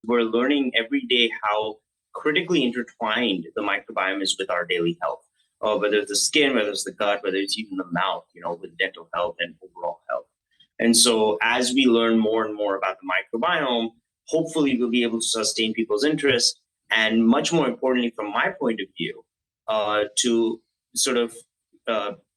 We're learning every day how critically intertwined the microbiome is with our daily health, whether it's the skin, whether it's the gut, whether it's even the mouth, with dental health and overall health. And so as we learn more and more about the microbiome, hopefully we'll be able to sustain people's interest and, much more importantly, from my point of view, to sort of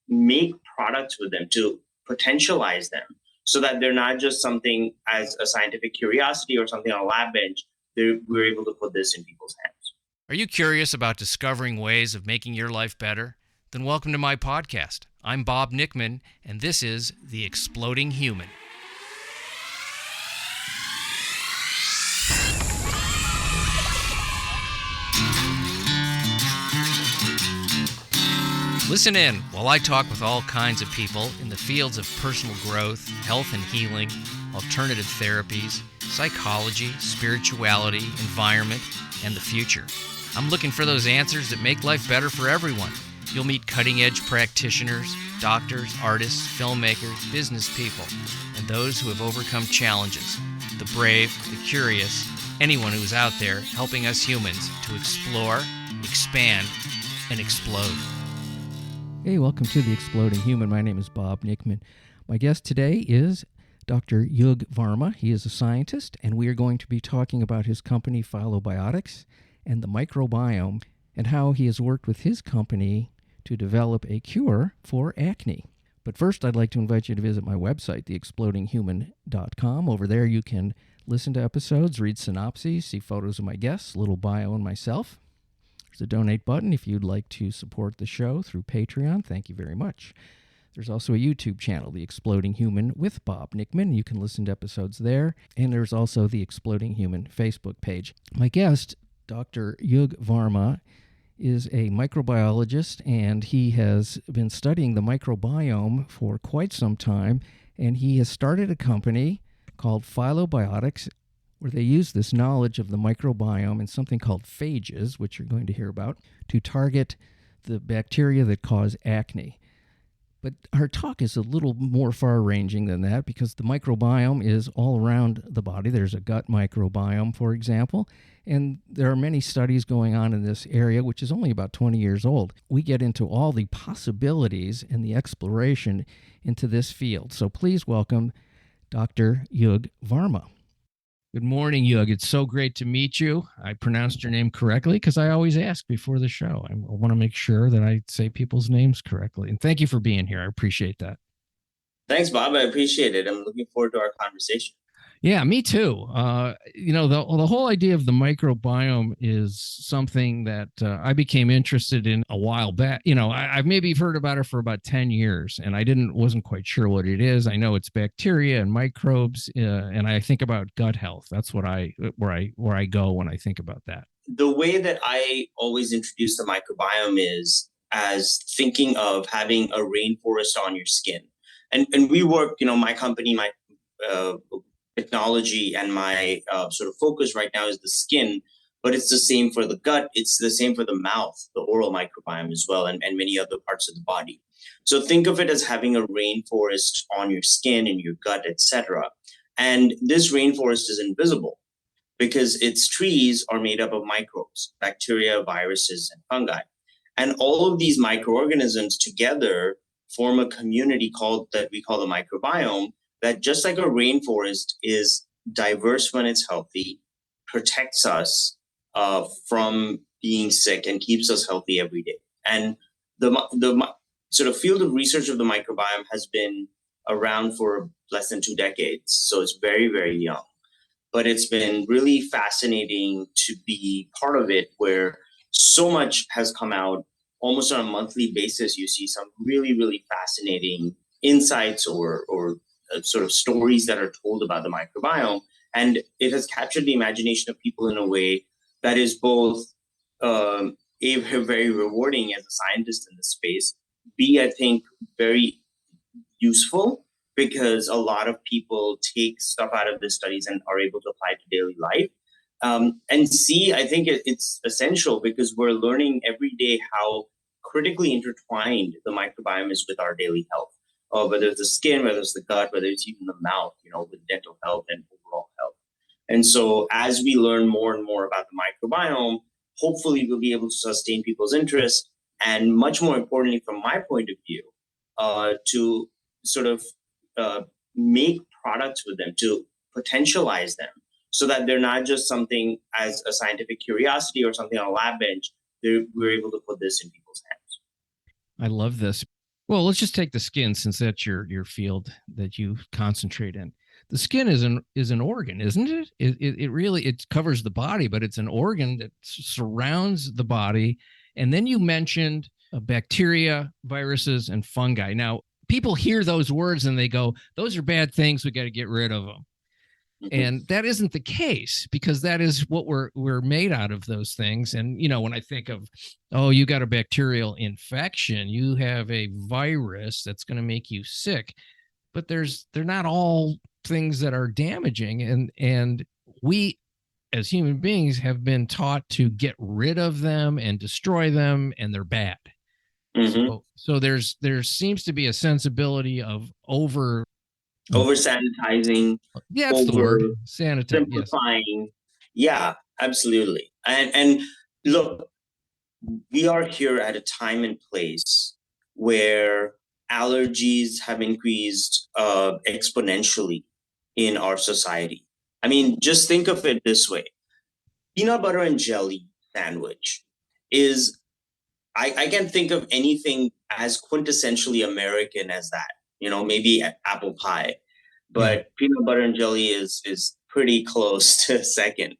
make products with them, to potentialize them, so that they're not just something as a scientific curiosity or something on a lab bench. We're able to put this in people's hands. Are you curious about discovering ways of making your life better? Then welcome to my podcast. I'm Bob Nickman, and this is The Exploding Human. Listen in while I talk with all kinds of people in the fields of personal growth, health and healing, alternative therapies, psychology, spirituality, environment, and the future. I'm looking for those answers that make life better for everyone. You'll meet cutting-edge practitioners, doctors, artists, filmmakers, business people, and those who have overcome challenges, the brave, the curious, anyone who's out there helping us humans to explore, expand, and explode. Hey, welcome to The Exploding Human. My name is Bob Nickman. My guest today is Dr. Yug Varma. He is a scientist, and we are going to be talking about his company, Phyla and the microbiome, and how he has worked with his company to develop a cure for acne. But first, I'd like to invite you to visit my website, theexplodinghuman.com. Over there, you can listen to episodes, read synopses, see photos of my guests, a little bio on myself. There's a donate button if you'd like to support the show through Patreon. Thank you very much. There's also a YouTube channel, The Exploding Human with Bob Nickman. You can listen to episodes there. And there's also the Exploding Human Facebook page. My guest, Dr. Yug Varma, is a microbiologist, and he has been studying the microbiome for quite some time. And he has started a company called Phyla, where they use this knowledge of the microbiome and something called Phages, which you're going to hear about, to target the bacteria that cause acne. But our talk is a little more far-ranging than that, because the microbiome is all around the body. There's a gut microbiome, for example, and there are many studies going on in this area, which is only about 20 years old. We get into all the possibilities and the exploration into this field. So please welcome Dr. Yug Varma. Good morning, Yug. It's so great to meet you. I pronounced your name correctly because I always ask before the show. I want to make sure that I say people's names correctly. And thank you for being here. I appreciate that. Thanks, Bob. I appreciate it. I'm looking forward to our conversation. Yeah, me too. The whole idea of the microbiome is something that I became interested in a while back. I've maybe heard about it for about 10 years, and I wasn't quite sure what it is. I know it's bacteria and microbes, and I think about gut health. That's where I go when I think about that. The way that I always introduce the microbiome is as thinking of having a rainforest on your skin. And we work, my company, my technology and my sort of focus right now is the skin, but it's the same for the gut. It's the same for the mouth, the oral microbiome as well, and many other parts of the body. So think of it as having a rainforest on your skin, in your gut, etc. And this rainforest is invisible because its trees are made up of microbes, bacteria, viruses, and fungi. And all of these microorganisms together form a community that we call the microbiome, that, just like a rainforest is diverse when it's healthy, protects us from being sick and keeps us healthy every day. And the sort of field of research of the microbiome has been around for less than 2 decades. So it's very, very young. But it's been really fascinating to be part of it, where so much has come out almost on a monthly basis. You see some really, really fascinating insights or sort of stories that are told about the microbiome. And it has captured the imagination of people in a way that is both very rewarding as a scientist in this space, B, I think, very useful, because a lot of people take stuff out of the studies and are able to apply it to daily life. And C, I think it's essential because we're learning every day how critically intertwined the microbiome is with our daily health. Whether it's the skin, whether it's the gut, whether it's even the mouth, with dental health and overall health. And so as we learn more and more about the microbiome, hopefully we'll be able to sustain people's interest, and much more importantly, from my point of view, to sort of make products with them, to potentialize them, so that they're not just something as a scientific curiosity or something on a lab bench. We're able to put this in people's hands. I love this. Well, let's just take the skin, since that's your field that you concentrate in. The skin is an organ, isn't it? It really, it covers the body, but it's an organ that surrounds the body. And then you mentioned bacteria, viruses, and fungi. Now, people hear those words and they go, those are bad things. We got to get rid of them. And that isn't the case, because that is what we're made out of, those things. And, you know, when I think of, oh, you got a bacterial infection, you have a virus that's going to make you sick, but they're not all things that are damaging. And we, as human beings, have been taught to get rid of them and destroy them, and they're bad. Mm-hmm. So there seems to be a sensibility of over sanitizing. Yeah, that's the word. Sanitizing. Simplifying. Yes. Yeah, absolutely. And look, we are here at a time and place where allergies have increased exponentially in our society. I mean, just think of it this way. Peanut butter and jelly sandwich is, I can't think of anything as quintessentially American as that. You know, maybe apple pie, but peanut butter and jelly is pretty close to second.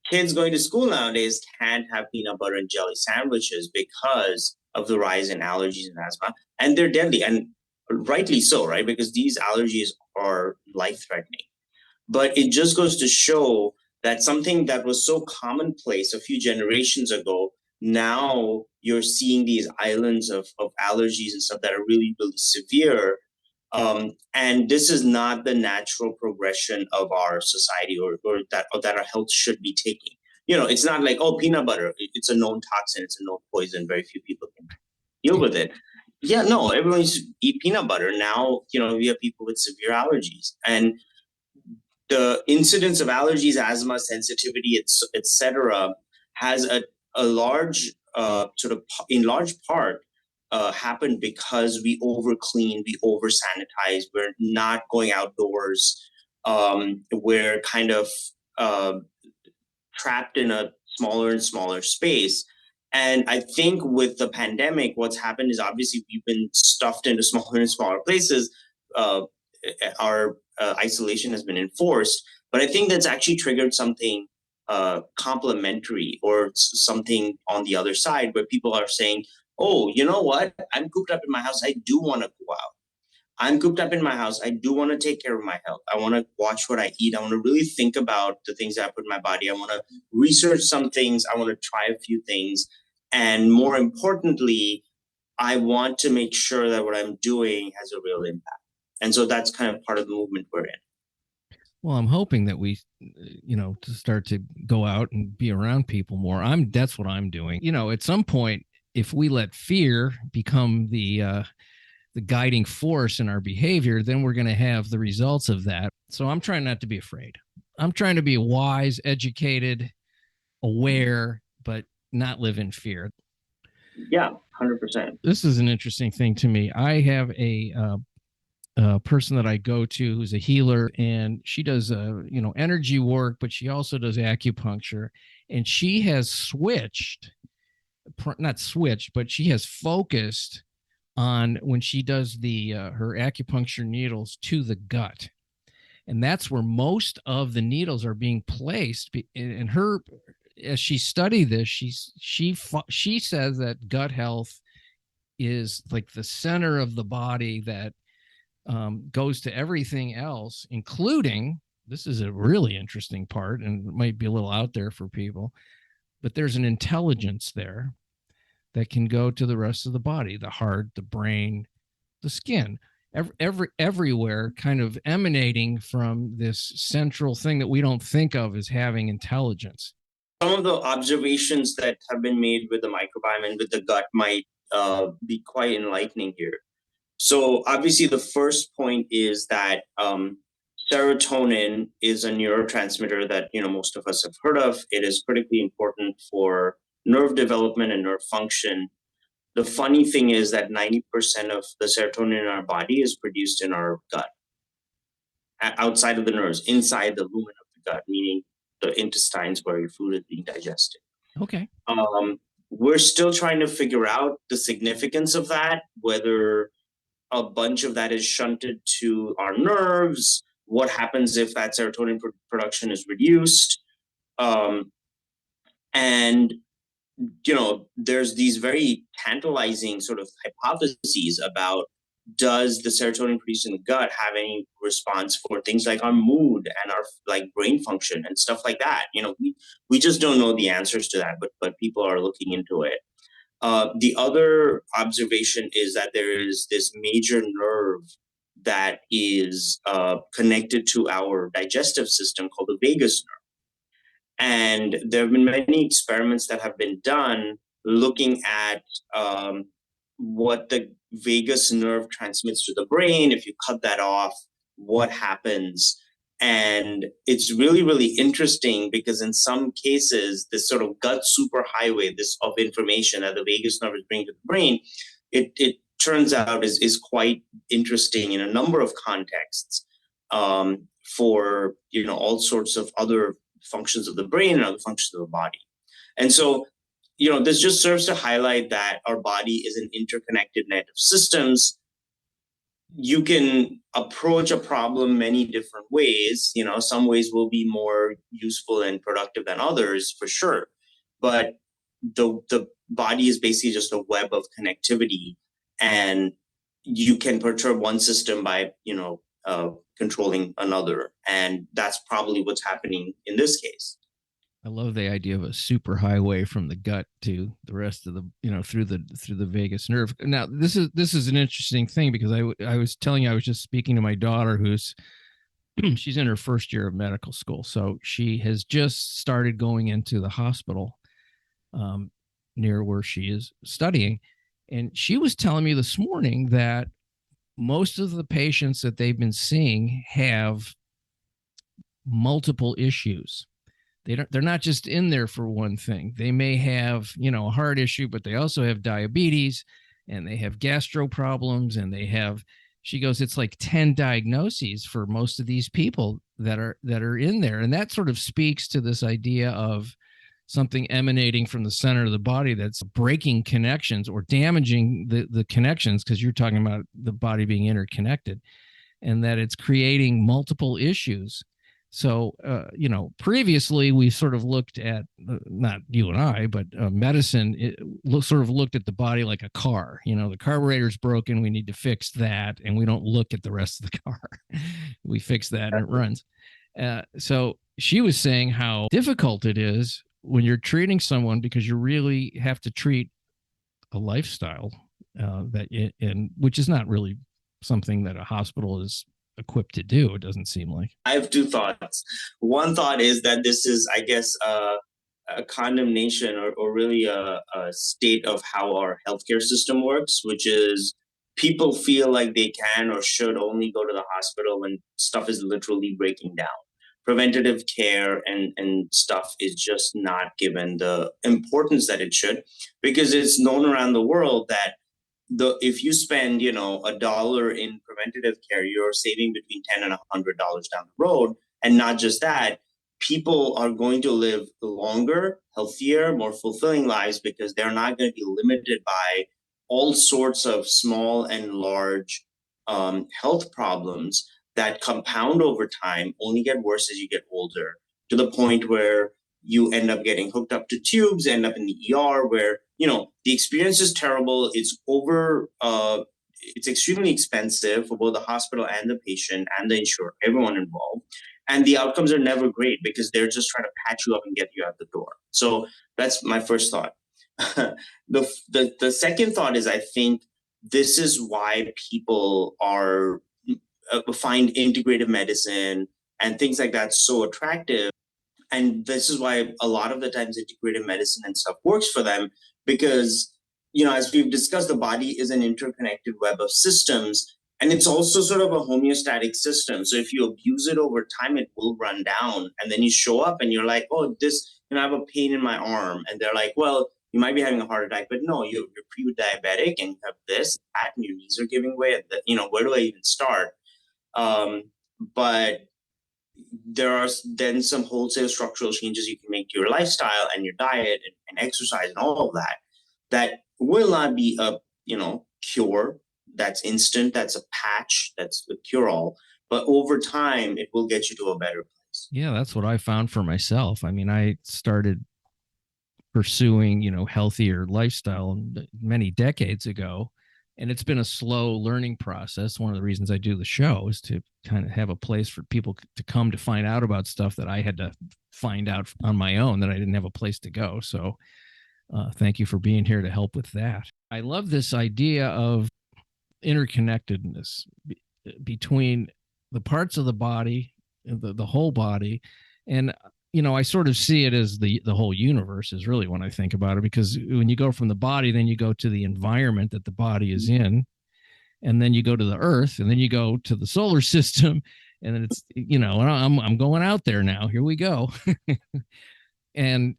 Kids going to school nowadays can't have peanut butter and jelly sandwiches because of the rise in allergies and asthma, and they're deadly, and rightly so, right? Because these allergies are life-threatening. But it just goes to show that something that was so commonplace a few generations ago, now you're seeing these islands of allergies and stuff that are really, really severe. And this is not the natural progression of our society, or that our health should be taking. You know, it's not like, oh, peanut butter, it's a known toxin, it's a known poison, very few people can deal with it. Yeah, no, everyone used to eat peanut butter. Now, you know, we have people with severe allergies, and the incidence of allergies, asthma, sensitivity, etc., has a large in large part happened because we over clean, we over sanitize, we're not going outdoors, we're kind of trapped in a smaller and smaller space. And I think with the pandemic, what's happened is, obviously we've been stuffed into smaller and smaller places. Our isolation has been enforced, but I think that's actually triggered something complementary, or something on the other side, where people are saying, oh, you know what? I'm cooped up in my house. I do want to go out. I'm cooped up in my house. I do want to take care of my health. I want to watch what I eat. I want to really think about the things that I put in my body. I want to research some things. I want to try a few things. And more importantly, I want to make sure that what I'm doing has a real impact. And so that's kind of part of the movement we're in. Well, I'm hoping that we, you know, to start to go out and be around people more. That's what I'm doing. You know, at some point, if we let fear become the guiding force in our behavior, then we're going to have the results of that. So I'm trying not to be afraid. I'm trying to be wise, educated, aware, but not live in fear. Yeah, 100%. This is an interesting thing to me. I have a person that I go to who's a healer, and she does energy work, but she also does acupuncture, and she has she has focused on, when she does her acupuncture needles, to the gut. And that's where most of the needles are being placed. And her, as she studied this, she says that gut health is like the center of the body that goes to everything else, including, this is a really interesting part, and it might be a little out there for people, but there's an intelligence there that can go to the rest of the body, the heart, the brain, the skin, everywhere, kind of emanating from this central thing that we don't think of as having intelligence. Some of the observations that have been made with the microbiome and with the gut might be quite enlightening here. So obviously the first point is that serotonin is a neurotransmitter that, most of us have heard of. It is critically important for nerve development and nerve function. The funny thing is that 90% of the serotonin in our body is produced in our gut, outside of the nerves, inside the lumen of the gut, meaning the intestines where your food is being digested. Okay. We're still trying to figure out the significance of that, whether a bunch of that is shunted to our nerves, what happens if that serotonin production is reduced. And there's these very tantalizing sort of hypotheses about, does the serotonin produced in the gut have any response for things like our mood and our like brain function and stuff like that? We just don't know the answers to that, but people are looking into it. The other observation is that there is this major nerve that is connected to our digestive system called the vagus nerve. And there have been many experiments that have been done looking at what the vagus nerve transmits to the brain. If you cut that off, what happens? And it's really, really interesting because in some cases, this sort of gut superhighway, this of information that the vagus nerve is bringing to the brain, it turns out is quite interesting in a number of contexts, for all sorts of other functions of the brain and other functions of the body. And so, this just serves to highlight that our body is an interconnected net of systems. You can approach a problem many different ways. Some ways will be more useful and productive than others, for sure. But the body is basically just a web of connectivity, and you can perturb one system by, controlling another. And that's probably what's happening in this case. I love the idea of a super highway from the gut to the rest of the, through the vagus nerve. Now, this is an interesting thing because I was telling you, I was just speaking to my daughter who's she's in her first year of medical school. So she has just started going into the hospital near where she is studying. And she was telling me this morning that most of the patients that they've been seeing have multiple issues. They're not just in there for one thing. They may have, a heart issue, but they also have diabetes and they have gastro problems and she goes, it's like 10 diagnoses for most of these people that are in there. And that sort of speaks to this idea of something emanating from the center of the body that's breaking connections or damaging the connections, because you're talking about the body being interconnected, and that it's creating multiple issues. So, previously we sort of looked at, not you and I, but medicine sort of looked at the body like a car. The carburetor's broken, we need to fix that, and we don't look at the rest of the car. We fix that and it runs. So she was saying how difficult it is when you're treating someone, because you really have to treat a lifestyle which is not really something that a hospital is equipped to do, it doesn't seem like. I have two thoughts. One thought is that this is, I guess, a condemnation or really a state of how our healthcare system works, which is people feel like they can or should only go to the hospital when stuff is literally breaking down. Preventative care and stuff is just not given the importance that it should, because it's known around the world that if you spend, $1 in preventative care, you're saving between $10 and $100 down the road. And not just that, people are going to live longer, healthier, more fulfilling lives because they're not going to be limited by all sorts of small and large health problems that compound over time, only get worse as you get older, to the point where you end up getting hooked up to tubes, end up in the ER, where the experience is terrible. It's extremely expensive for both the hospital and the patient and the insurer, everyone involved. And the outcomes are never great because they're just trying to patch you up and get you out the door. So that's my first thought. The second thought is, I think this is why people find integrative medicine and things like that so attractive. And this is why a lot of the times integrative medicine and stuff works for them, because, as we've discussed, the body is an interconnected web of systems. And it's also sort of a homeostatic system. So if you abuse it over time, it will run down. And then you show up and you're like, oh, I have a pain in my arm. And they're like, well, you might be having a heart attack, but no, you're pre-diabetic and you have this, that, and your knees are giving way. Where do I even start? But there are then some wholesale structural changes you can make to your lifestyle and your diet and exercise and all of that, that will not be a, cure that's instant, that's a patch, that's a cure-all, but over time it will get you to a better place. Yeah, that's what I found for myself. I mean, I started pursuing, healthier lifestyle many decades ago, and it's been a slow learning process. One of the reasons I do the show is to kind of have a place for people to come to find out about stuff that I had to find out on my own, that I didn't have a place to go. So thank you for being here to help with that. I love this idea of interconnectedness between the parts of the body, the whole body. And I sort of see it as the whole universe is really when I think about it, because when you go from the body, then you go to the environment that the body is in, and then you go to the earth, and then you go to the solar system, and then it's, I'm going out there now. Here we go. And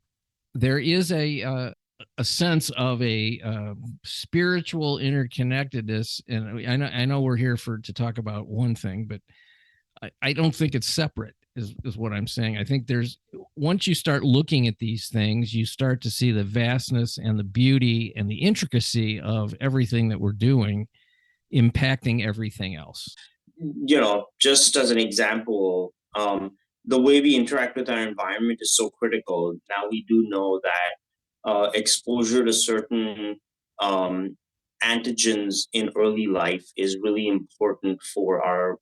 there is a sense of a spiritual interconnectedness, and I know we're here to talk about one thing, but I don't think it's separate. Is what I'm saying. I think once you start looking at these things, you start to see the vastness and the beauty and the intricacy of everything that we're doing impacting everything else. Just as an example, the way we interact with our environment is so critical. Now we do know that exposure to certain antigens in early life is really important for our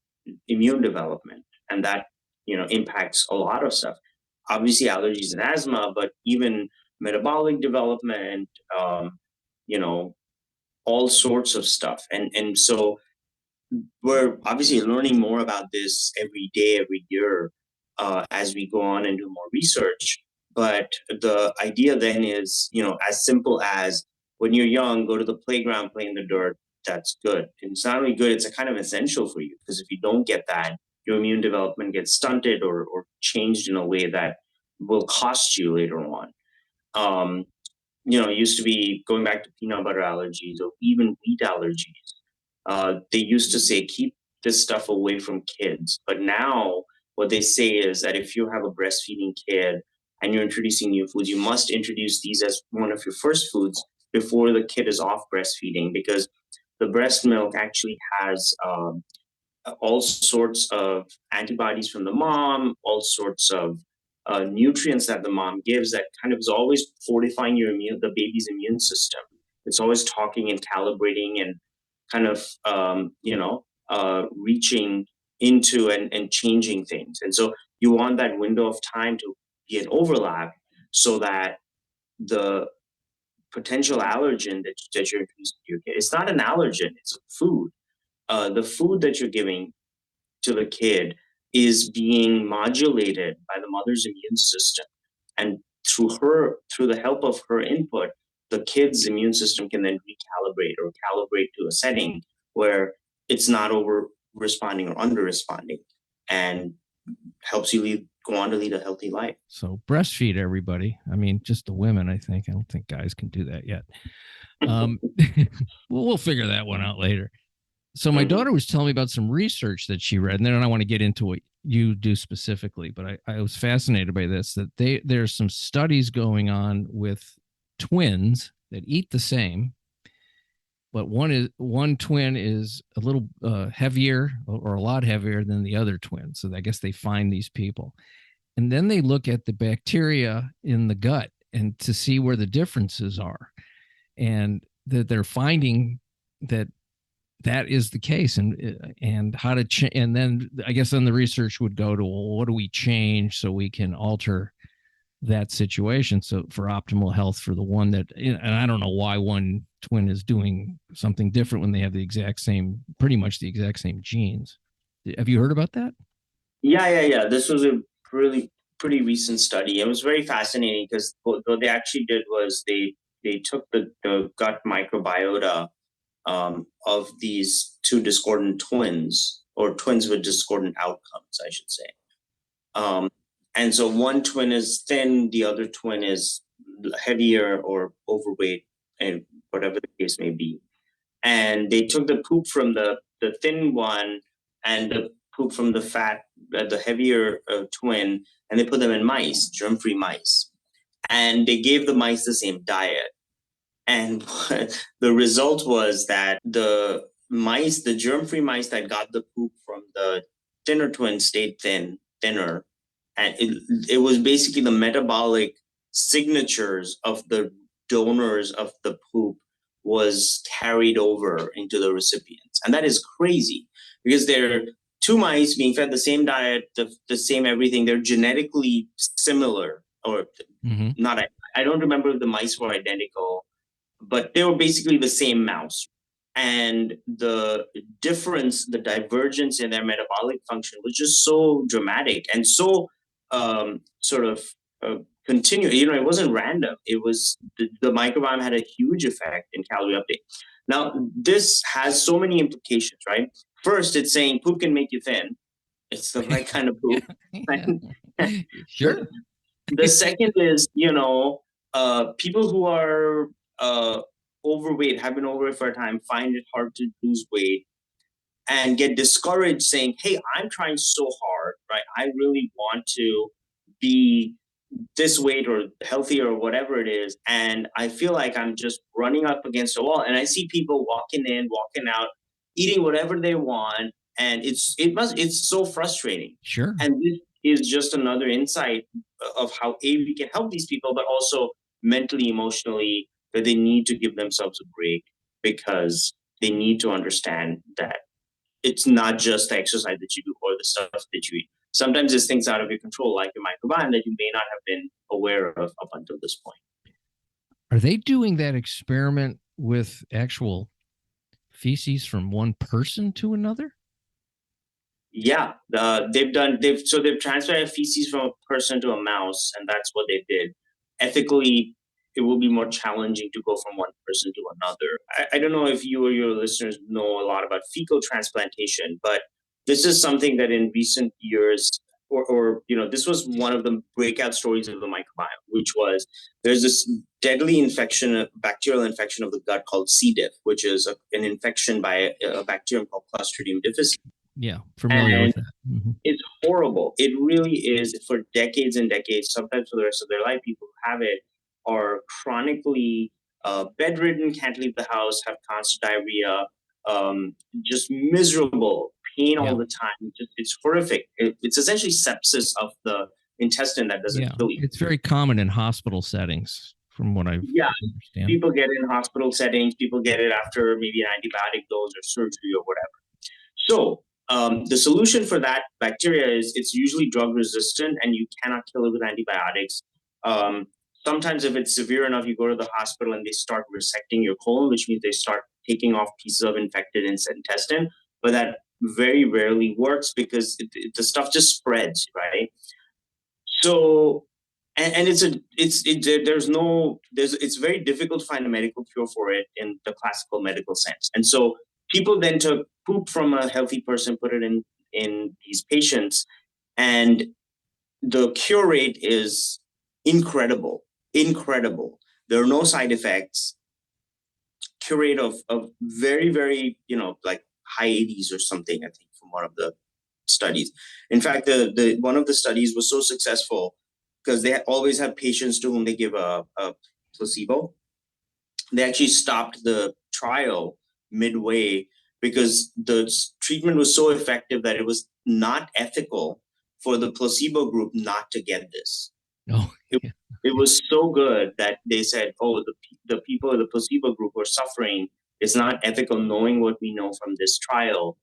immune development, and that impacts a lot of stuff. Obviously, allergies and asthma, but even metabolic development, all sorts of stuff. And so we're obviously learning more about this every day, every year, as we go on and do more research. But the idea then is, as simple as when you're young, go to the playground, play in the dirt. That's good. And it's not only good, it's a kind of essential for you, because if you don't get that, your immune development gets stunted or changed in a way that will cost you later on. It used to be, going back to peanut butter allergies or even wheat allergies. They used to say, keep this stuff away from kids. But now what they say is that if you have a breastfeeding kid and you're introducing new foods, you must introduce these as one of your first foods before the kid is off breastfeeding, because the breast milk actually has all sorts of antibodies from the mom, all sorts of nutrients that the mom gives that kind of is always fortifying the baby's immune system. It's always talking and calibrating and kind of, reaching into and changing things. And so you want that window of time to be an overlap so that the potential allergen that you're introducing to your kid, it's not an allergen, it's a food. The food that you're giving to the kid is being modulated by the mother's immune system. And through the help of her input, the kid's immune system can then recalibrate or calibrate to a setting where it's not over responding or under responding, and helps you go on to lead a healthy life. So breastfeed everybody. I mean, just the women, I think. I don't think guys can do that yet. We'll figure that one out later. So my daughter was telling me about some research that she read, and then I want to get into what you do specifically, but I was fascinated by this, that there's some studies going on with twins that eat the same, but one twin is a little heavier or a lot heavier than the other twin. So I guess they find these people, and then they look at the bacteria in the gut and to see where the differences are, and that they're finding that is the case, and how to and then I guess then the research would go to, well, what do we change so we can alter that situation so for optimal health for the one that, and I don't know why one twin is doing something different when they have pretty much the exact same genes. Have you heard about that? Yeah. This was a really pretty recent study. It was very fascinating because what they actually did was they took the gut microbiota of these two discordant twins, or twins with discordant outcomes, I should say. And so one twin is thin, the other twin is heavier or overweight, and whatever the case may be. And they took the poop from the thin one and the poop from the the heavier twin, and they put them in mice, germ-free mice. And they gave the mice the same diet. And the result was that the germ-free mice that got the poop from the thinner twin stayed thinner. And it was basically the metabolic signatures of the donors of the poop was carried over into the recipients. And that is crazy, because they're two mice being fed the same diet, the same everything. They're genetically similar, or not. I don't remember if the mice were identical, but they were basically the same mouse. And the difference, the divergence in their metabolic function was just so dramatic and so continue. It wasn't random. It was the microbiome had a huge effect in calorie uptake. Now, this has so many implications, right? First, it's saying poop can make you thin. It's the right kind of poop. Sure. The second is, people who are overweight, have been overweight for a time, find it hard to lose weight and get discouraged, saying, hey, I'm trying so hard, right? I really want to be this weight or healthy or whatever it is. And I feel like I'm just running up against a wall. And I see people walking in, walking out, eating whatever they want. And it's so frustrating. Sure. And this is just another insight of how we can help these people, but also mentally, emotionally, that they need to give themselves a break, because they need to understand that it's not just the exercise that you do or the stuff that you eat. Sometimes there's things out of your control, like your microbiome, that you may not have been aware of up until this point. Are they doing that experiment with actual feces from one person to another? Yeah, they've transferred feces from a person to a mouse, and that's what they did. Ethically, it will be more challenging to go from one person to another. I don't know if you or your listeners know a lot about fecal transplantation, but this is something that in recent years, this was one of the breakout stories of the microbiome, which was there's this deadly infection, a bacterial infection of the gut called C. diff, which is an infection by a bacterium called Clostridium difficile. Yeah, familiar with that. Mm-hmm. It's horrible. It really is. For decades and decades, sometimes for the rest of their life, people who have it are chronically bedridden, can't leave the house, have constant diarrhea, just miserable, pain all the time. It's horrific. It's essentially sepsis of the intestine that doesn't kill you. It's very common in hospital settings, from what I understand. People get it in hospital settings. People get it after maybe an antibiotic dose or surgery or whatever. So the solution for that bacteria is it's usually drug resistant, and you cannot kill it with antibiotics. Sometimes if it's severe enough, you go to the hospital and they start resecting your colon, which means they start taking off pieces of infected intestine. But that very rarely works, because the stuff just spreads, right? So, and it's very difficult to find a medical cure for it in the classical medical sense. And so people then took poop from a healthy person, put it in these patients, and the cure rate is incredible. There are no side effects. Cure rate of very, very, like high 80s or something, I think, from one of the studies. In fact, the one of the studies was so successful because they always have patients to whom they give a placebo. They actually stopped the trial midway because the treatment was so effective that it was not ethical for the placebo group not to get this. Oh, yeah. It was so good that they said, oh, the people in the placebo group were suffering. It's not ethical, knowing what we know from this trial,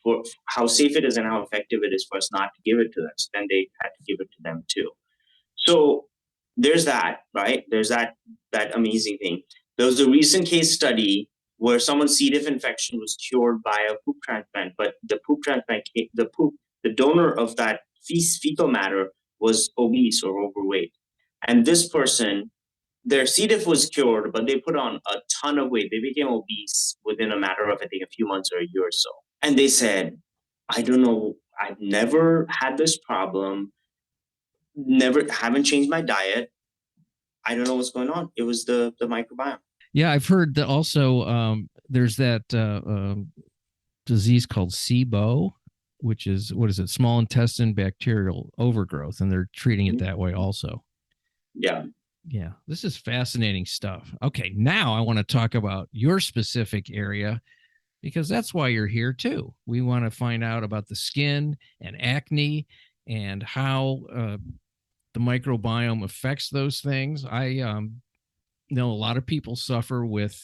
for how safe it is and how effective it is, for us not to give it to them. So then they had to give it to them too. So there's that, right? There's that amazing thing. There was a recent case study where someone's C. diff infection was cured by a poop transplant, but the donor of that fecal matter was obese or overweight. And this person their C. diff was cured, but they put on a ton of weight. They became obese within a matter of, I think, a few months or a year or so. And they said, I don't know, I've never had this problem, haven't changed my diet. I don't know what's going on. It was the microbiome. Yeah, I've heard that also there's that disease called SIBO, which is, what is it, small intestine bacterial overgrowth, and they're treating it that way also. Yeah. Yeah, this is fascinating stuff. Okay, now I want to talk about your specific area, because that's why you're here too. We want to find out about the skin and acne and how the microbiome affects those things. I know a lot of people suffer with,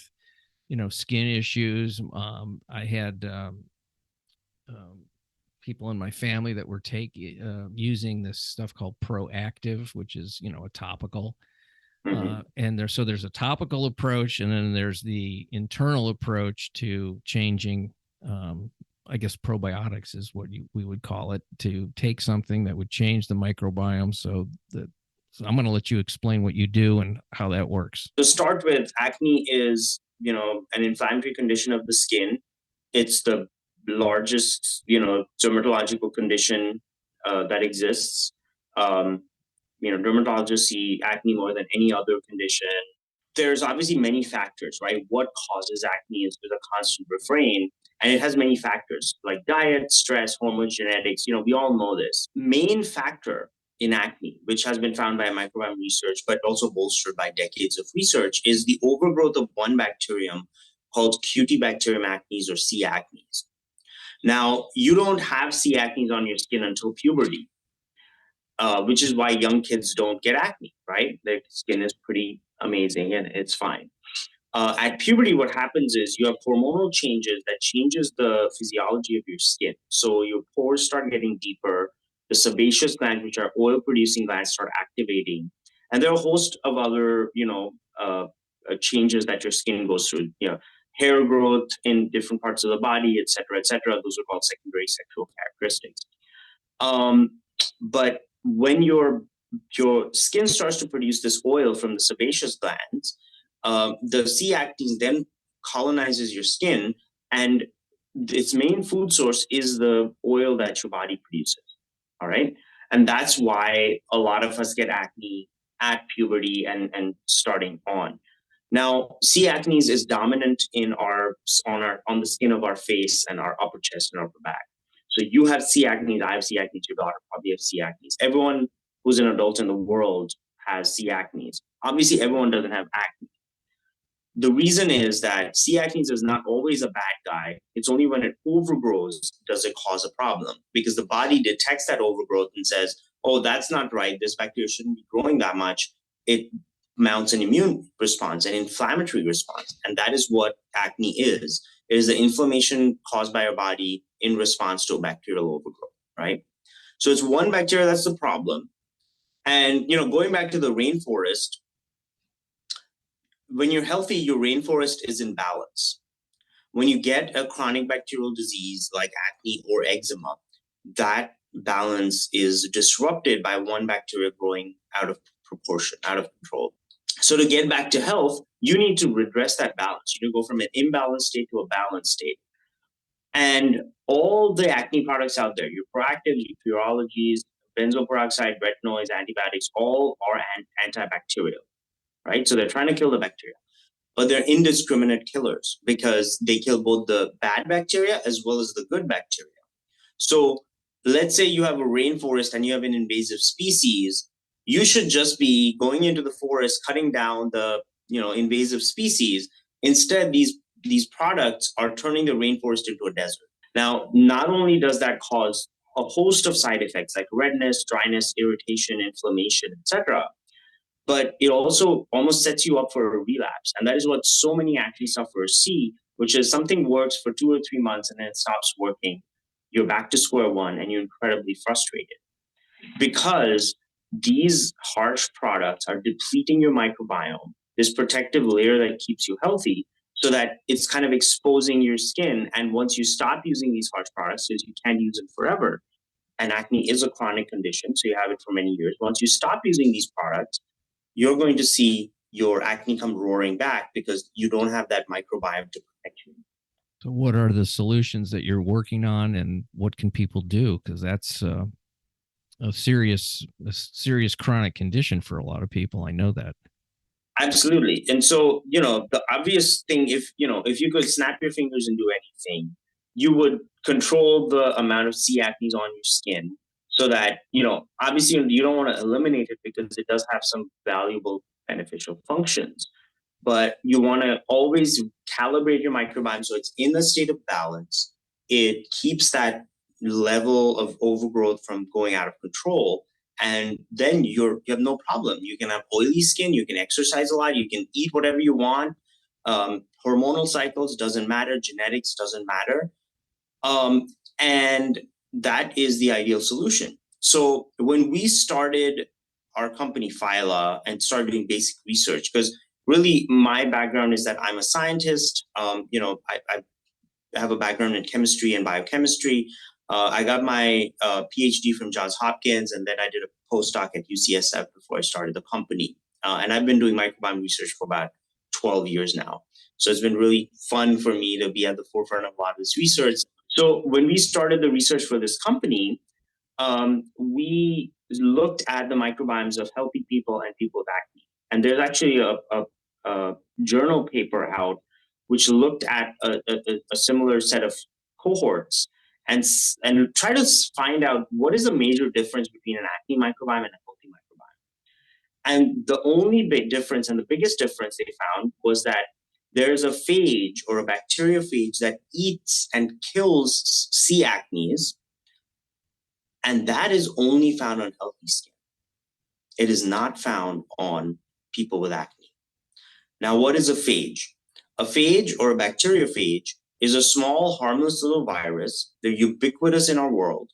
skin issues. I had people in my family that were using this stuff called Proactive, which is, a topical. And there's a topical approach, and then there's the internal approach to changing, I guess probiotics is what we would call it, to take something that would change the microbiome. So I'm going to let you explain what you do and how that works. To start with, acne is, an inflammatory condition of the skin. It's the largest, dermatological condition that exists. Dermatologists see acne more than any other condition. There's obviously many factors, right? What causes acne is a constant refrain, and it has many factors like diet, stress, hormones, genetics. We all know this. Main factor in acne, which has been found by microbiome research, but also bolstered by decades of research, is the overgrowth of one bacterium called Cutibacterium acnes, or C. acnes. Now, you don't have C. acnes on your skin until puberty. Which is why young kids don't get acne, right? Their skin is pretty amazing and it's fine. At puberty, what happens is you have hormonal changes that changes the physiology of your skin. So your pores start getting deeper, the sebaceous glands, which are oil-producing glands, start activating. And there are a host of other, changes that your skin goes through, hair growth in different parts of the body, et cetera, et cetera. Those are called secondary sexual characteristics. But when your skin starts to produce this oil from the sebaceous glands, the C. acnes then colonizes your skin, and its main food source is the oil that your body produces. All right, and that's why a lot of us get acne at puberty and starting on. Now, C. acnes is dominant on the skin of our face and our upper chest and upper back. So you have C. acnes, I have C. acnes, your daughter probably has C. acnes. Everyone who's an adult in the world has C. acnes. Obviously, everyone doesn't have acne. The reason is that C. acnes is not always a bad guy. It's only when it overgrows does it cause a problem, because the body detects that overgrowth and says, oh, that's not right. This bacteria shouldn't be growing that much. It mounts an immune response, an inflammatory response. And that is what acne is. It is the inflammation caused by our body in response to a bacterial overgrowth, right? So it's one bacteria that's the problem. And, going back to the rainforest, when you're healthy, your rainforest is in balance. When you get a chronic bacterial disease like acne or eczema, that balance is disrupted by one bacteria growing out of proportion, out of control. So to get back to health, you need to redress that balance. You need to go from an imbalanced state to a balanced state. And all the acne products out there, your Proactives, your Purologies, benzoyl peroxide, retinoids, antibiotics, all are antibacterial, right? So they're trying to kill the bacteria, but they're indiscriminate killers because they kill both the bad bacteria as well as the good bacteria. So let's say you have a rainforest and you have an invasive species. You should just be going into the forest, cutting down the invasive species. Instead, these products are turning the rainforest into a desert. Now, not only does that cause a host of side effects like redness, dryness, irritation, inflammation, etc., but it also almost sets you up for a relapse. And that is what so many acne sufferers see, which is something works for 2 or 3 months and then it stops working. You're back to square one and you're incredibly frustrated because these harsh products are depleting your microbiome, this protective layer that keeps you healthy, so that it's kind of exposing your skin. And once you stop using these harsh products, because you can't use them forever, and acne is a chronic condition, so you have it for many years. Once you stop using these products, you're going to see your acne come roaring back because you don't have that microbiome to protect you. So what are the solutions that you're working on, and what can people do? Because that's a serious chronic condition for a lot of people. I know that. Absolutely. And so, the obvious thing, if you could snap your fingers and do anything, you would control the amount of C. acnes on your skin so that, obviously you don't want to eliminate it because it does have some valuable beneficial functions. But you want to always calibrate your microbiome so it's in a state of balance. It keeps that level of overgrowth from going out of control. And then you have no problem. You can have oily skin, you can exercise a lot, you can eat whatever you want. Hormonal cycles doesn't matter, genetics doesn't matter. And that is the ideal solution. So when we started our company Phyla and started doing basic research, because really my background is that I'm a scientist. I have a background in chemistry and biochemistry. I got my PhD from Johns Hopkins, and then I did a postdoc at UCSF before I started the company. And I've been doing microbiome research for about 12 years now. So it's been really fun for me to be at the forefront of a lot of this research. So when we started the research for this company, we looked at the microbiomes of healthy people and people with acne. And there's actually a journal paper out which looked at a similar set of cohorts and try to find out what is the major difference between an acne microbiome and a healthy microbiome. And the only big difference, and the biggest difference they found, was that there's a phage or a bacteriophage that eats and kills C. acnes, and that is only found on healthy skin. It is not found on people with acne. Now, what is a phage? A phage or a bacteriophage is a small, harmless little virus. They're ubiquitous in our world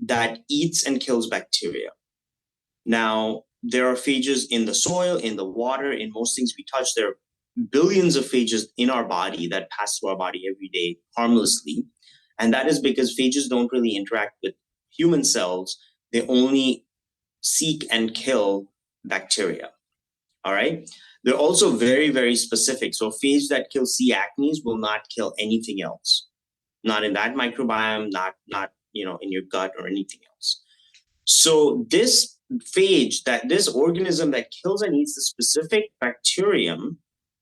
that eats and kills bacteria. Now, there are phages in the soil, in the water, in most things we touch. There are billions of phages in our body that pass through our body every day harmlessly. And that is because phages don't really interact with human cells. They only seek and kill bacteria. All right. They're also very, very specific. So a phage that kills C. acnes will not kill anything else. Not in that microbiome, not in your gut or anything else. So this phage, this organism that kills and eats the specific bacterium,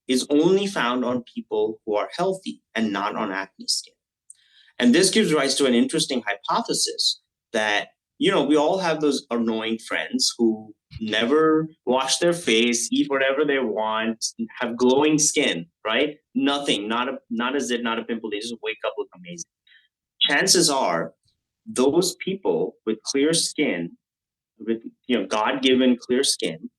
is only found on people who are healthy and not on acne skin. And this gives rise to an interesting hypothesis that, we all have those annoying friends who never wash their face, eat whatever they want, have glowing skin, right? Nothing, not a zit, not a pimple. They just wake up, look amazing. Chances are those people with clear skin, with God-given clear skin,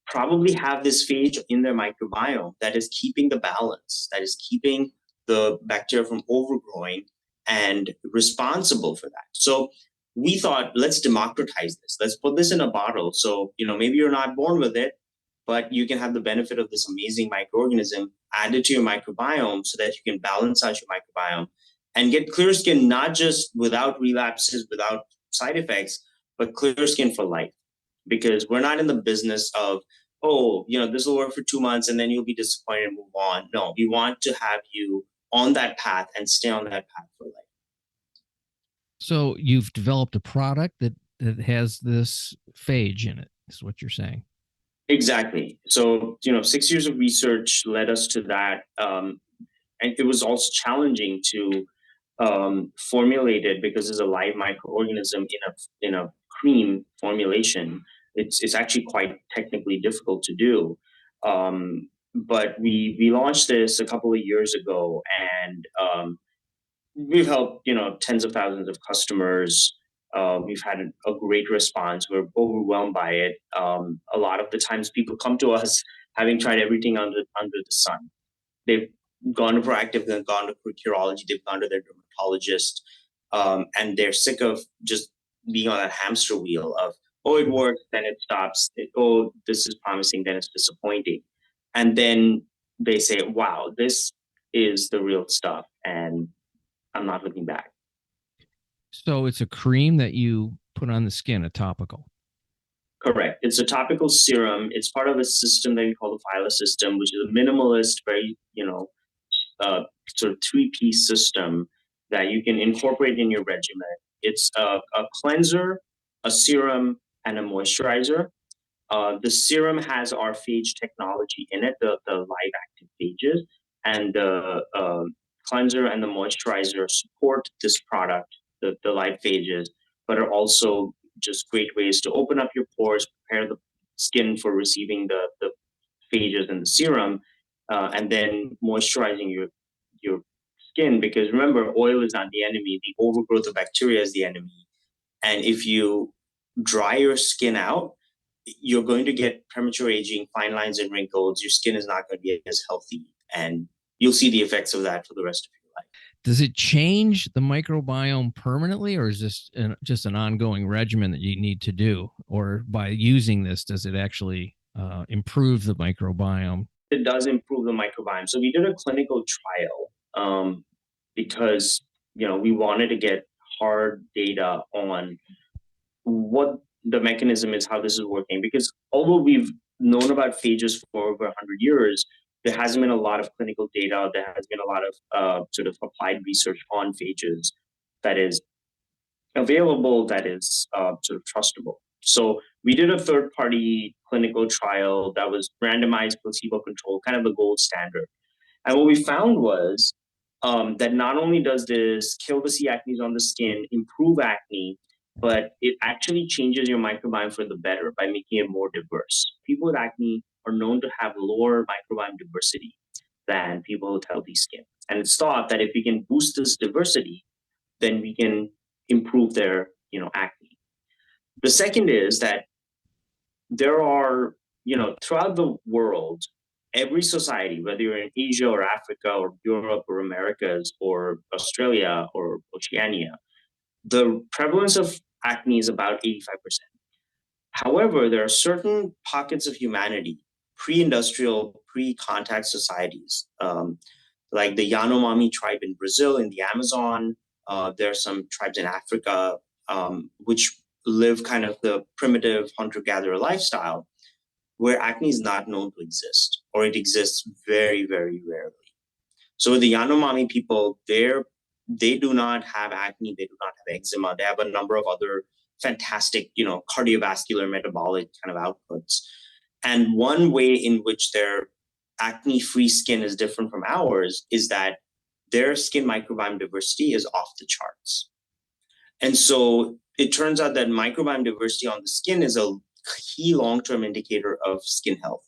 probably have this phage in their microbiome that is keeping the balance, that is keeping the bacteria from overgrowing and responsible for that. So we thought, let's democratize this. Let's put this in a bottle. So, maybe you're not born with it, but you can have the benefit of this amazing microorganism added to your microbiome so that you can balance out your microbiome and get clear skin, not just without relapses, without side effects, but clear skin for life. Because we're not in the business of, this will work for 2 months and then you'll be disappointed and move on. No, we want to have you on that path and stay on that path for life. So you've developed a product that has this phage in it, is what you're saying. Exactly. So, 6 years of research led us to that. And it was also challenging to formulate it because it's a live microorganism in a cream formulation. It's actually quite technically difficult to do. But we launched this a couple of years ago, and we've helped tens of thousands of customers. We've had a great response. We're overwhelmed by it. A lot of the times people come to us having tried everything under the sun. They've gone to Proactive, they've gone to Curology, they've gone to their dermatologist, and they're sick of just being on that hamster wheel of, it works, then it stops. This is promising, then it's disappointing. And then they say, wow, this is the real stuff, and I'm not looking back. So it's a cream that you put on the skin, a topical. Correct. It's a topical serum. It's part of a system that we call the Phyla system, which is a minimalist, very, uh, sort of three-piece system that you can incorporate in your regimen. It's a cleanser, a serum, and a moisturizer. The serum has our phage technology in it, the live active phages, and the cleanser and the moisturizer support this product, the live phages, but are also just great ways to open up your pores, prepare the skin for receiving the phages and the serum, and then moisturizing your skin. Because remember, oil is not the enemy; the overgrowth of bacteria is the enemy. And if you dry your skin out, you're going to get premature aging, fine lines and wrinkles. Your skin is not going to be as healthy, and you'll see the effects of that for the rest of your life. Does it change the microbiome permanently, or is this just an ongoing regimen that you need to do? Or by using this, does it actually improve the microbiome? It does improve the microbiome. So we did a clinical trial because we wanted to get hard data on what the mechanism is, how this is working. Because although we've known about phages for over 100 years, there hasn't been a lot of clinical data. There has been a lot of sort of applied research on phages that is available, that is sort of trustable. So we did a third-party clinical trial that was randomized, placebo-controlled, kind of the gold standard. And what we found was that not only does this kill the C. acnes on the skin, improve acne, but it actually changes your microbiome for the better by making it more diverse. People with acne are known to have lower microbiome diversity than people with healthy skin. And it's thought that if we can boost this diversity, then we can improve their acne. The second is that there are, throughout the world, every society, whether you're in Asia or Africa or Europe or Americas or Australia or Oceania, the prevalence of acne is about 85%. However, there are certain pockets of humanity, pre-industrial, pre-contact societies, like the Yanomami tribe in Brazil, in the Amazon. There are some tribes in Africa, which live kind of the primitive hunter-gatherer lifestyle, where acne is not known to exist, or it exists very, very rarely. So the Yanomami people, they do not have acne, they do not have eczema, they have a number of other fantastic, cardiovascular, metabolic kind of outputs. And one way in which their acne-free skin is different from ours is that their skin microbiome diversity is off the charts. And so it turns out that microbiome diversity on the skin is a key long-term indicator of skin health.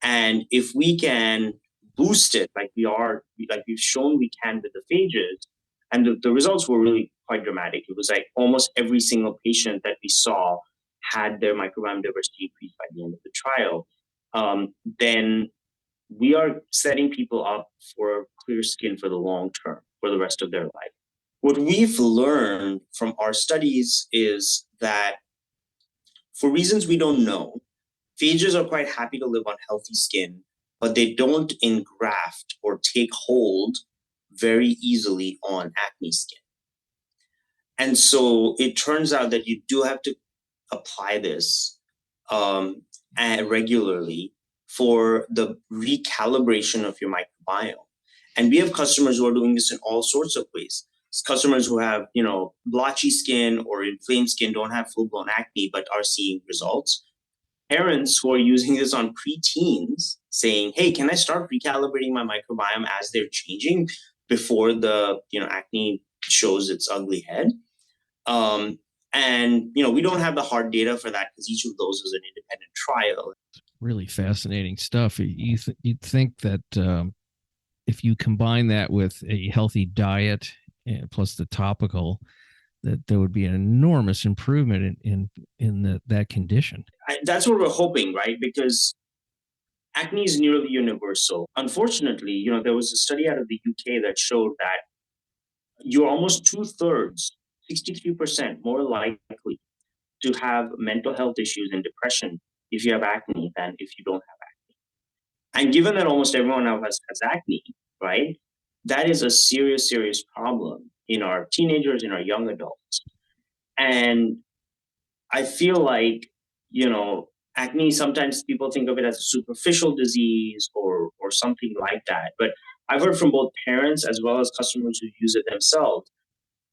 And if we can boost it like we've shown we can with the phages, and the results were really quite dramatic. It was like almost every single patient that we saw had their microbiome diversity increased by the end of the trial. Then we are setting people up for clear skin for the long term, for the rest of their life. What we've learned from our studies is that for reasons we don't know, phages are quite happy to live on healthy skin, but they don't engraft or take hold very easily on acne skin. And so it turns out that you do have to apply this regularly for the recalibration of your microbiome. And we have customers who are doing this in all sorts of ways. Customers who have, blotchy skin or inflamed skin, don't have full-blown acne, but are seeing results. Parents who are using this on preteens saying, hey, can I start recalibrating my microbiome as they're changing before the, acne shows its ugly head? And, we don't have the hard data for that because each of those is an independent trial. Really fascinating stuff. You'd think that if you combine that with a healthy diet plus the topical, that there would be an enormous improvement in that condition. That's what we're hoping, right? Because acne is nearly universal. Unfortunately, there was a study out of the UK that showed that you're almost 2/3, 63% more likely to have mental health issues and depression if you have acne than if you don't have acne. And given that almost everyone else has acne, right, that is a serious, serious problem in our teenagers, in our young adults. And I feel like, acne, sometimes people think of it as a superficial disease or something like that. But I've heard from both parents as well as customers who use it themselves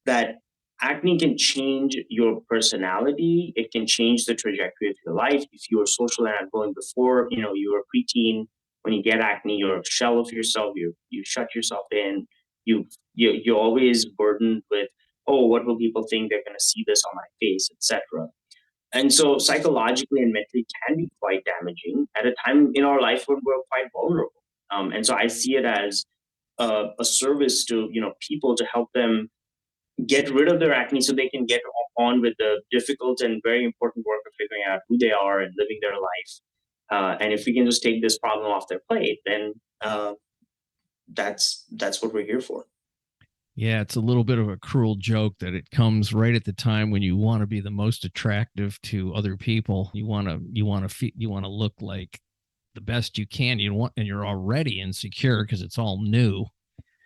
that acne can change your personality. It can change the trajectory of your life. If you were social and outgoing before, you were a preteen, when you get acne, you're a shell of yourself. You shut yourself in. You're always burdened with, oh, what will people think? They're going to see this on my face, etc. And so psychologically and mentally can be quite damaging at a time in our life when we're quite vulnerable. And so I see it as a service to people, to help them get rid of their acne so they can get on with the difficult and very important work of figuring out who they are and living their life. And if we can just take this problem off their plate, then that's what we're here for. Yeah, it's a little bit of a cruel joke that it comes right at the time when you want to be the most attractive to other people. You want to look like the best you can. And you're already insecure because it's all new.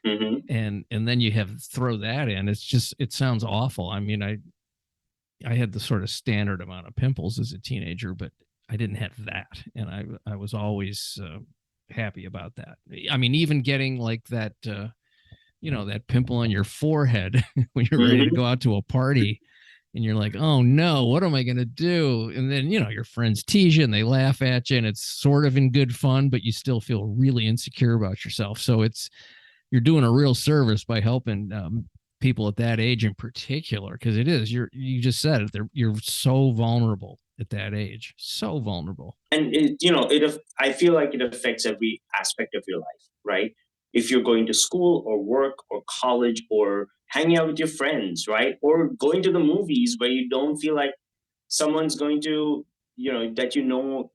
Mm-hmm. And then you throw that in. It sounds awful. I mean, I had the sort of standard amount of pimples as a teenager, but I didn't have that, and I was always happy about that. I mean, even getting like that. That pimple on your forehead when you're ready to go out to a party and you're like, oh no, what am I going to do? And then, your friends tease you and they laugh at you and it's sort of in good fun, but you still feel really insecure about yourself. So you're doing a real service by helping people at that age in particular, because you just said it, you're so vulnerable at that age, so vulnerable. And I feel like it affects every aspect of your life, right? If you're going to school or work or college or hanging out with your friends, right? Or going to the movies where you don't feel like someone's going to, that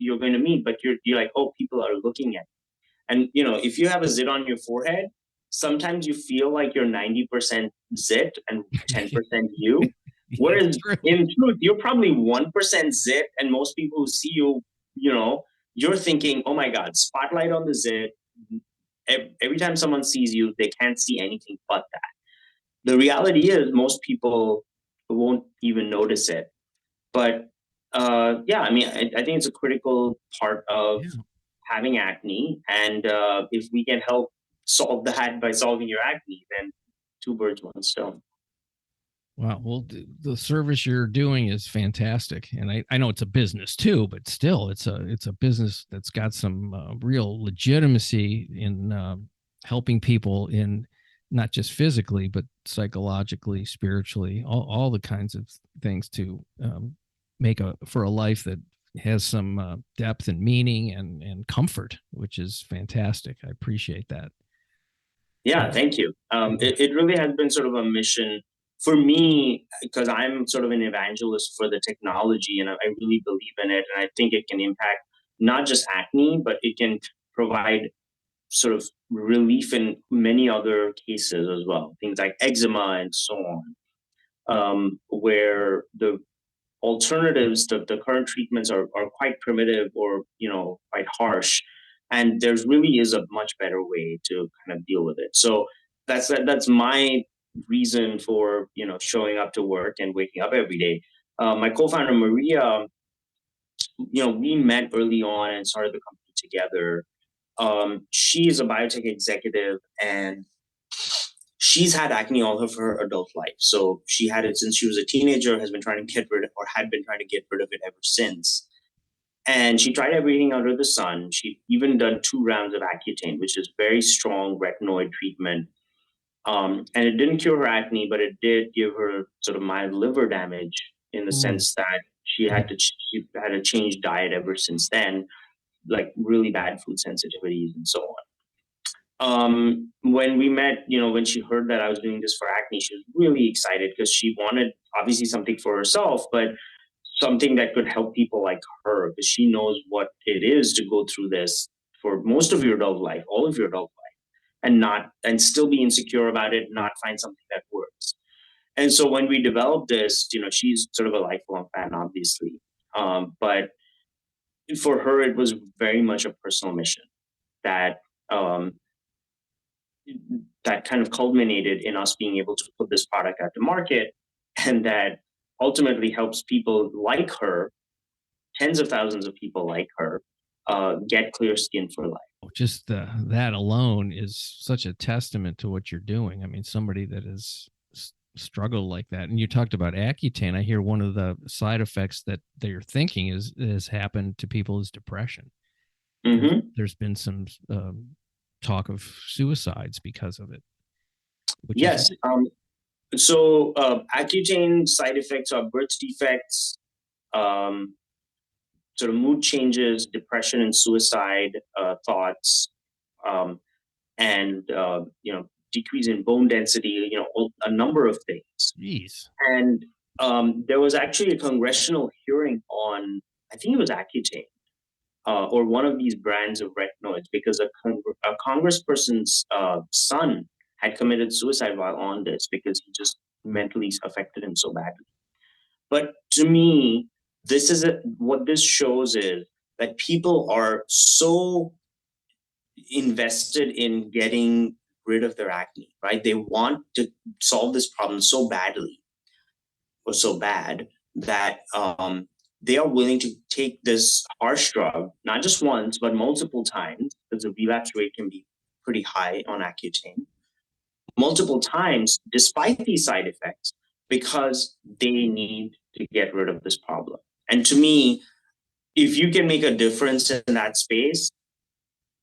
you're going to meet, but you're like, oh, people are looking at you. And, if you have a zit on your forehead, sometimes you feel like you're 90% zit and 10% you. Whereas in truth, you're probably 1% zit, and most people who see you, you're thinking, oh my God, spotlight on the zit. Every time someone sees you, they can't see anything but that. The reality is most people won't even notice it. But I mean, I think it's a critical part of having acne. And if we can help solve that by solving your acne, then two birds, one stone. Wow. Well, the service you're doing is fantastic. And I know it's a business too, but still it's a business that's got some real legitimacy in helping people in not just physically, but psychologically, spiritually, all the kinds of things to make for a life that has some depth and meaning and comfort, which is fantastic. I appreciate that. Yeah, thank you. It really has been sort of a mission for me, because I'm sort of an evangelist for the technology, and I really believe in it. And I think it can impact not just acne, but it can provide sort of relief in many other cases as well. Things like eczema and so on, where the alternatives, the current treatments are quite primitive or, quite harsh. And there's really is a much better way to kind of deal with it. So that's my reason for, showing up to work and waking up every day. My co-founder, Maria, we met early on and started the company together. She is a biotech executive, and she's had acne all of her adult life. So she had it since she was a teenager, had been trying to get rid of it ever since. And she tried everything under the sun. She even done 2 rounds of Accutane, which is very strong retinoid treatment. And it didn't cure her acne, but it did give her sort of mild liver damage in the sense that she had to change diet ever since then, like really bad food sensitivities and so on. When we met, when she heard that I was doing this for acne, she was really excited because she wanted obviously something for herself, but something that could help people like her, because she knows what it is to go through this for most of your adult life, all of your adult life, and still be insecure about it, not find something that works. And so when we developed this, she's sort of a lifelong fan, obviously. But for her, it was very much a personal mission that that kind of culminated in us being able to put this product out to market, and that ultimately helps people like her tens of thousands of people like her get clear skin for life. Just that alone is such a testament to what you're doing. I mean, somebody that has struggled like that. And you talked about Accutane. I hear one of the side effects that they're thinking has happened to people is depression. There's been some talk of suicides because of it. Yes. So Accutane side effects are birth defects, sort of mood changes, depression and suicide thoughts, and decrease in bone density. A number of things. Jeez. And there was actually a congressional hearing on, I think it was Accutane, or one of these brands of retinoids, because a congressperson's son had committed suicide while on this because he just mentally affected him so badly. But to me, what this shows is that people are so invested in getting rid of their acne, right? They want to solve this problem so badly or so bad that they are willing to take this harsh drug, not just once, but multiple times, because the relapse rate can be pretty high on Accutane, multiple times, despite these side effects, because they need to get rid of this problem. And to me, if you can make a difference in that space,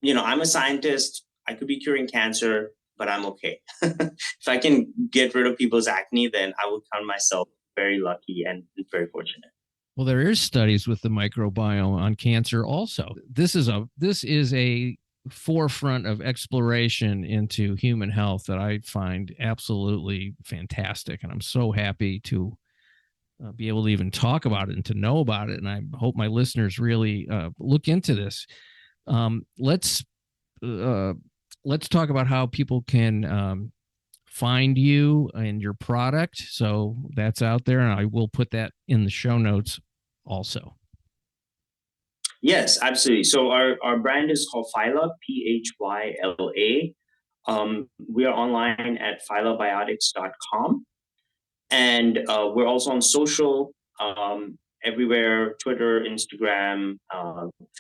I'm a scientist, I could be curing cancer, but I'm okay. If I can get rid of people's acne, then I would count myself very lucky and very fortunate. Well, there is studies with the microbiome on cancer also. This is a forefront of exploration into human health that I find absolutely fantastic. And I'm so happy to be able to even talk about it and to know about it. And I hope my listeners really look into this. Let's talk about how people can find you and your product. So that's out there, and I will put that in the show notes also. Yes, absolutely. So our brand is called Phyla, Phyla. We are online at phylabiotics.com. And we're also on social, everywhere, Twitter, Instagram,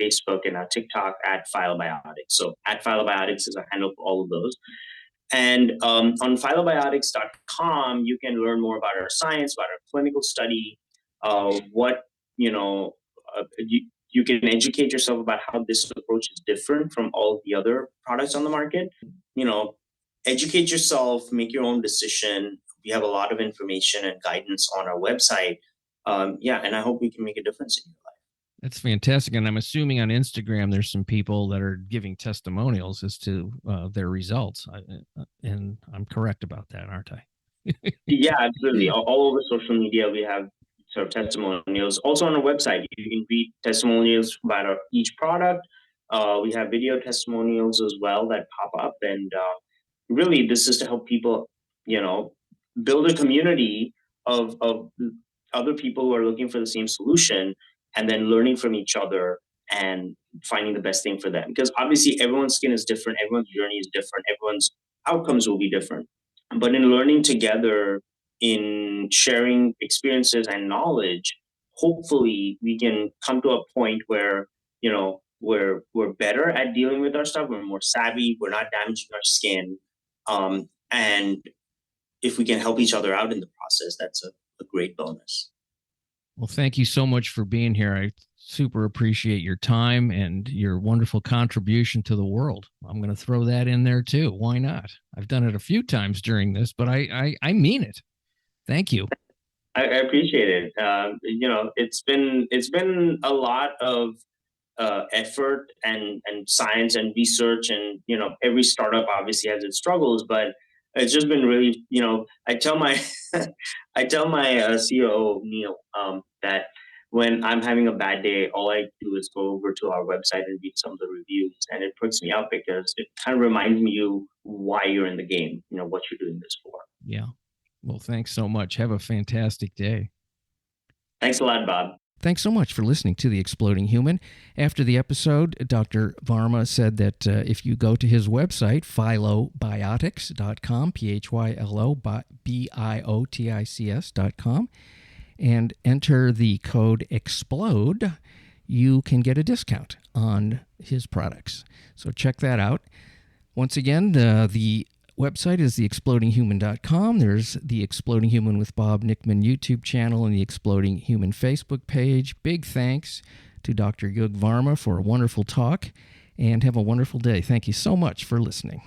Facebook, and now TikTok at Phylabiotics. So at Phylabiotics is a handle for all of those. And on phylabiotics.com, you can learn more about our science, about our clinical study, you can educate yourself about how this approach is different from all the other products on the market. Educate yourself, make your own decision. We have a lot of information and guidance on our website. And I hope we can make a difference in your life. That's fantastic. And I'm assuming on Instagram, there's some people that are giving testimonials as to their results. And I'm correct about that, aren't I? Yeah, absolutely. All over social media, we have sort of testimonials. Also on our website, you can read testimonials about each product. We have video testimonials as well that pop up. And really, this is to help people, build a community of other people who are looking for the same solution, and then learning from each other and finding the best thing for them. Because obviously everyone's skin is different, everyone's journey is different, everyone's outcomes will be different. But in learning together, in sharing experiences and knowledge, hopefully we can come to a point where, we're better at dealing with our stuff, we're more savvy, we're not damaging our skin. And if we can help each other out in the process, that's a great bonus. Well, thank you so much for being here. I super appreciate your time and your wonderful contribution to the world. I'm going to throw that in there too. Why not? I've done it a few times during this, but I mean it. Thank you. I appreciate it. It's been a lot of effort and science and research, and every startup obviously has its struggles, but it's just been really, I tell my CEO Neil that when I'm having a bad day, all I do is go over to our website and read some of the reviews, and it perks me up because it kind of reminds you why you're in the game, what you're doing this for. Yeah. Well, thanks so much. Have a fantastic day. Thanks a lot, Bob. Thanks so much for listening to The Exploding Human. After the episode, Dr. Varma said that if you go to his website, phylobiotics.com, phylobiotics.com, and enter the code EXPLODE, you can get a discount on his products. So check that out. Once again, the website is theexplodinghuman.com. There's the Exploding Human with Bob Nickman YouTube channel and the Exploding Human Facebook page. Big thanks to Dr. Yug Varma for a wonderful talk, and have a wonderful day. Thank you so much for listening.